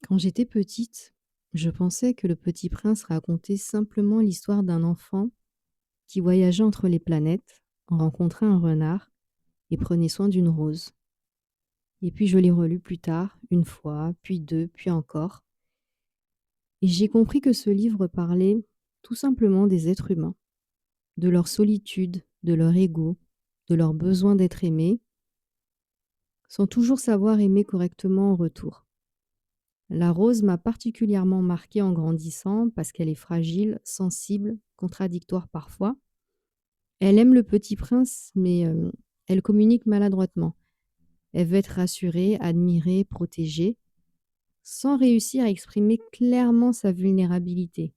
Quand j'étais petite, je pensais que Le Petit Prince racontait simplement l'histoire d'un enfant qui voyageait entre les planètes, rencontrait un renard et prenait soin d'une rose. Et puis je l'ai relu plus tard, une fois, puis deux, puis encore. Et j'ai compris que ce livre parlait tout simplement des êtres humains, de leur solitude, de leur ego, de leur besoin d'être aimés, sans toujours savoir aimer correctement en retour. La rose m'a particulièrement marquée en grandissant parce qu'elle est fragile, sensible, contradictoire parfois. Elle aime le petit prince, mais elle communique maladroitement. Elle veut être rassurée, admirée, protégée, sans réussir à exprimer clairement sa vulnérabilité,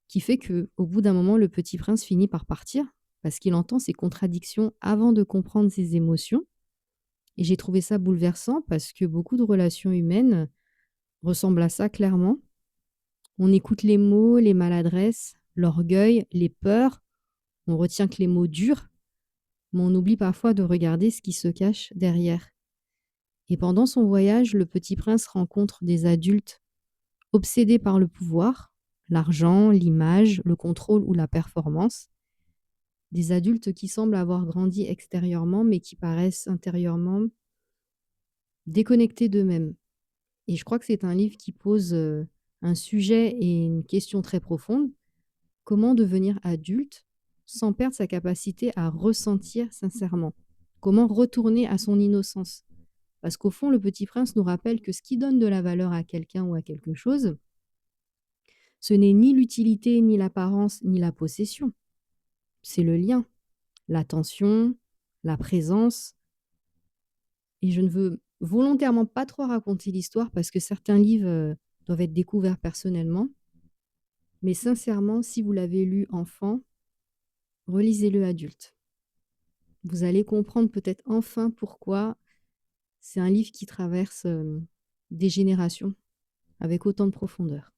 qui fait que, au bout d'un moment, le petit prince finit par partir parce qu'il entend ses contradictions avant de comprendre ses émotions. Et j'ai trouvé ça bouleversant parce que beaucoup de relations humaines ressemblent à ça clairement. On écoute les mots, les maladresses, l'orgueil, les peurs, on retient que les mots durs, mais on oublie parfois de regarder ce qui se cache derrière. Et pendant son voyage, le petit prince rencontre des adultes obsédés par le pouvoir, l'argent, l'image, le contrôle ou la performance. Des adultes qui semblent avoir grandi extérieurement, mais qui paraissent intérieurement déconnectés d'eux-mêmes. Et je crois que c'est un livre qui pose un sujet et une question très profonde. Comment devenir adulte sans perdre sa capacité à ressentir sincèrement? Comment retourner à son innocence? Parce qu'au fond, Le Petit Prince nous rappelle que ce qui donne de la valeur à quelqu'un ou à quelque chose, ce n'est ni l'utilité, ni l'apparence, ni la possession. C'est le lien, l'attention, la présence. Et je ne veux volontairement pas trop raconter l'histoire parce que certains livres doivent être découverts personnellement. Mais sincèrement, si vous l'avez lu enfant, relisez-le adulte. Vous allez comprendre peut-être enfin pourquoi c'est un livre qui traverse des générations avec autant de profondeur.